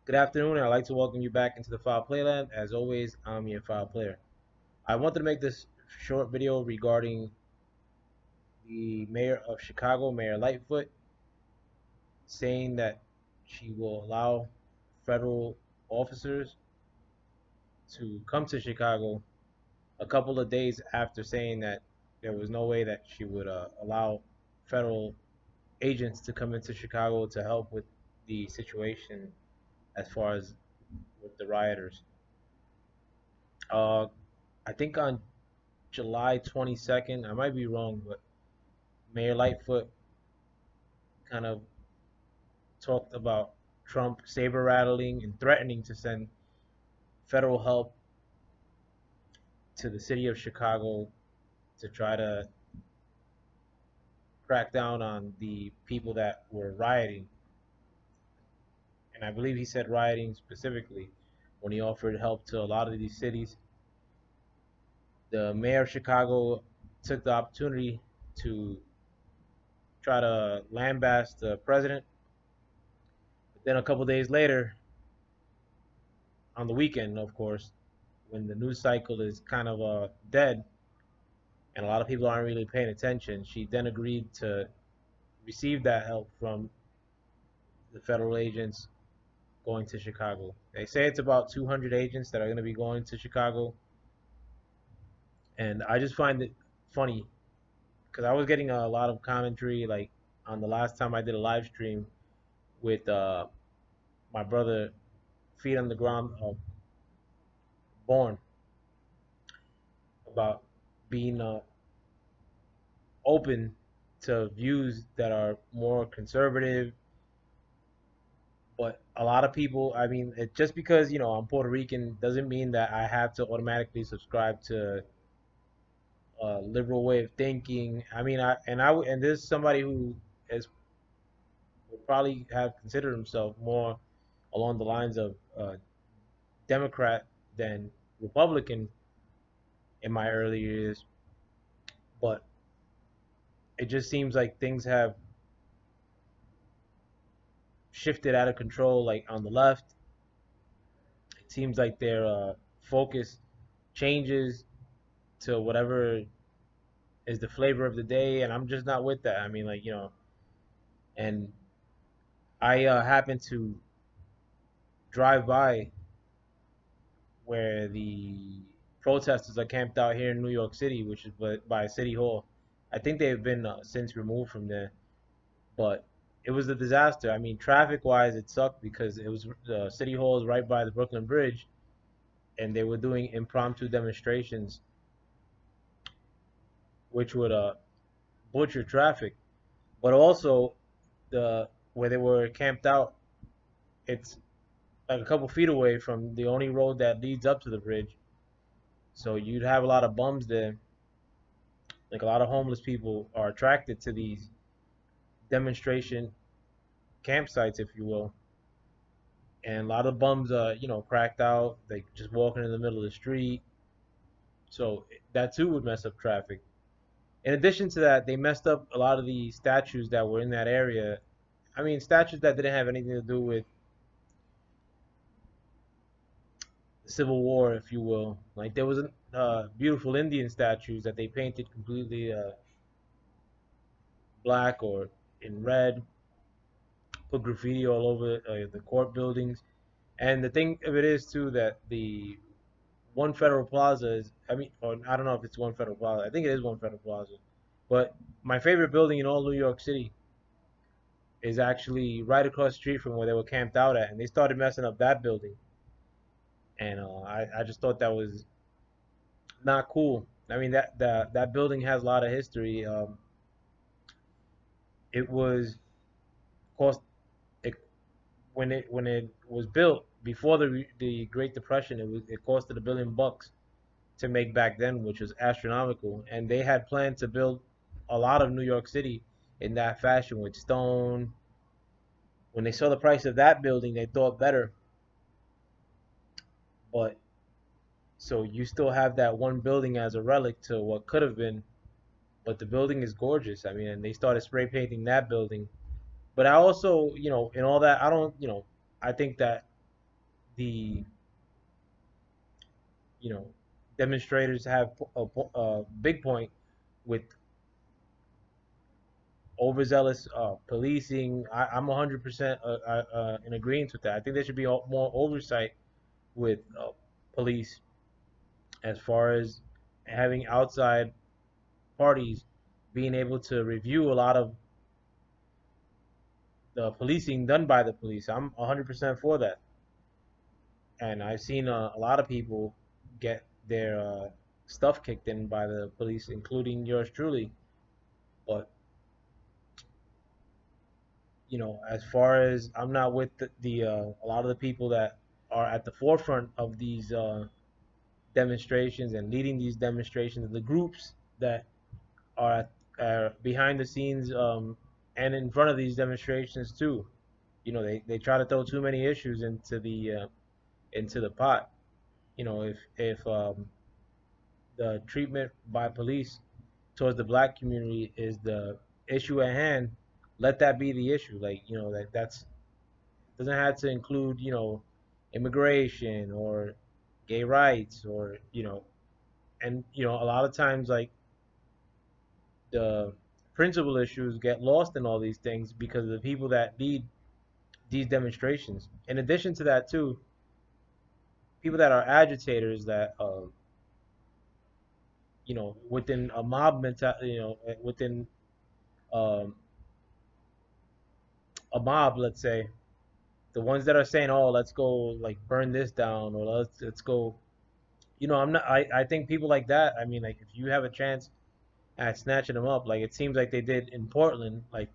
Good afternoon, and I'd like to welcome you back into the File Playland. As always, I'm your File Player. I wanted to make this short video regarding the mayor of Chicago, Mayor Lightfoot, saying that she will allow federal officers to come to Chicago a couple of days after saying that there was no way that she would allow federal agents to come into Chicago to help with the situation as far as with the rioters. Uh, I think on July 22nd, I might be wrong, but Mayor Lightfoot kind of talked about Trump saber rattling and threatening to send federal help to the city of Chicago to try to crack down on the people that were rioting. And I believe he said rioting specifically when he offered help to a lot of these cities. The mayor of Chicago took the opportunity to try to lambaste the president. But then a couple days later, on the weekend, of course, when the news cycle is kind of dead and a lot of people aren't really paying attention, she then agreed to receive that help from the federal agents going to Chicago. They say it's about 200 agents that are going to be going to Chicago, and I just find it funny because I was getting a lot of commentary like on the last time I did a live stream with my brother Feet on the Ground Born about being open to views that are more conservative. But a lot of people, I mean, just because I'm Puerto Rican doesn't mean that I have to automatically subscribe to a liberal way of thinking. I mean, and this is somebody who is would probably have considered himself more along the lines of Democrat than Republican in my early years. But it just seems like things have shifted out of control, like on the left. It seems like their focus changes to whatever is the flavor of the day, and I'm just not with that. I mean, like and I happened to drive by where the protesters are camped out here in New York City, which is by City Hall. I think they've been since removed from there, but it was a disaster. I mean, traffic-wise, it sucked because it was City Hall is right by the Brooklyn Bridge, and they were doing impromptu demonstrations, which would butcher traffic. But also, the where they were camped out, it's like a couple feet away from the only road that leads up to the bridge. So you'd have a lot of bums there. Like a lot of homeless people are attracted to these demonstration campsites, if you will. And a lot of bums are, cracked out, like just walking in the middle of the street. So that too would mess up traffic. In addition to that, they messed up a lot of the statues that were in that area. I mean, statues that didn't have anything to do with the Civil War, if you will. Like there was beautiful Indian statues that they painted completely black or in red, put graffiti all over the court buildings. And the thing of it is too that the One Federal Plaza is, I mean, or I don't know if it's One Federal Plaza. I think it is One Federal Plaza. But my favorite building in all New York City is actually right across the street from where they were camped out at, and they started messing up that building. And I just thought that was not cool. I mean that building has a lot of history. It was cost it, when it was built before the Great Depression. It costed $1 billion to make back then, which was astronomical. And they had planned to build a lot of New York City in that fashion with stone. When they saw the price of that building, they thought better. But so you still have that one building as a relic to what could have been, but the building is gorgeous. I mean, and they started spray painting that building. But I also, in all that, I don't, I think that the you know demonstrators have a big point with overzealous policing. I'm 100% in agreement with that. I think there should be more oversight with police as far as having outside parties being able to review a lot of the policing done by the police. I'm 100% for that, and I've seen a lot of people get their stuff kicked in by the police, including yours truly. But as far as I'm not with the a lot of the people that are at the forefront of these demonstrations and leading these demonstrations, the groups that are behind the scenes and in front of these demonstrations too. They try to throw too many issues into the pot. If the treatment by police towards the black community is the issue at hand, let that be the issue. Like that's doesn't have to include immigration or gay rights or and a lot of times like the principal issues get lost in all these things because of the people that lead these demonstrations. In addition to that too, people that are agitators that within a mob mentality, within um, a mob, let's say, the ones that are saying, "Oh, let's go like burn this down," or let's go. I'm not. I think people like that. I mean, like if you have a chance at snatching them up, like it seems like they did in Portland, like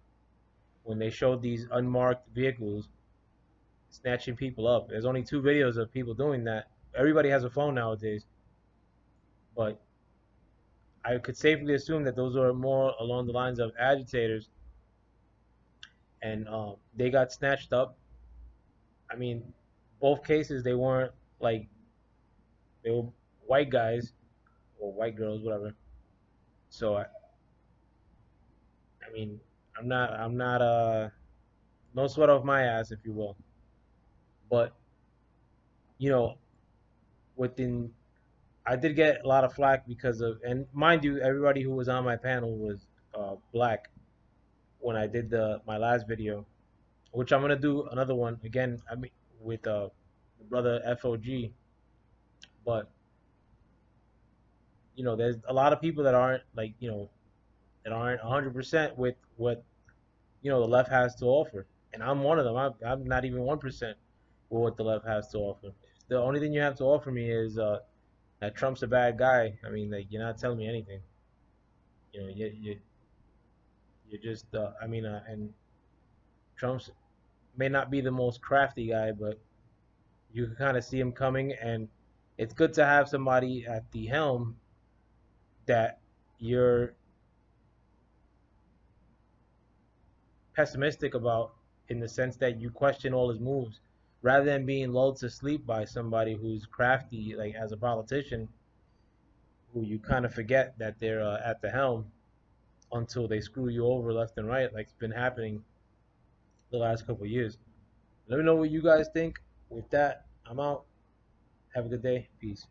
when they showed these unmarked vehicles snatching people up. There's only two videos of people doing that. Everybody has a phone nowadays, but I could safely assume that those are more along the lines of agitators, and they got snatched up. I mean, both cases they weren't like they were white guys or white girls, whatever. So I mean, I'm not no sweat off my ass, if you will. But you know, within I did get a lot of flack because of, and mind you, everybody who was on my panel was black when I did the my last video, which I'm gonna do another one again. I mean, with the brother FOG, but there's a lot of people that aren't like that aren't 100% with what the left has to offer, and I'm one of them. I'm not even 1% with what the left has to offer. The only thing you have to offer me is that Trump's a bad guy. I mean, like you're not telling me anything. You just I mean, and Trump's may not be the most crafty guy, but you can kind of see him coming, and it's good to have somebody at the helm that you're pessimistic about in the sense that you question all his moves rather than being lulled to sleep by somebody who's crafty like as a politician who you kind of forget that they're at the helm until they screw you over left and right like it's been happening the last couple of years. Let me know what you guys think. With that, I'm out. Have a good day. Peace.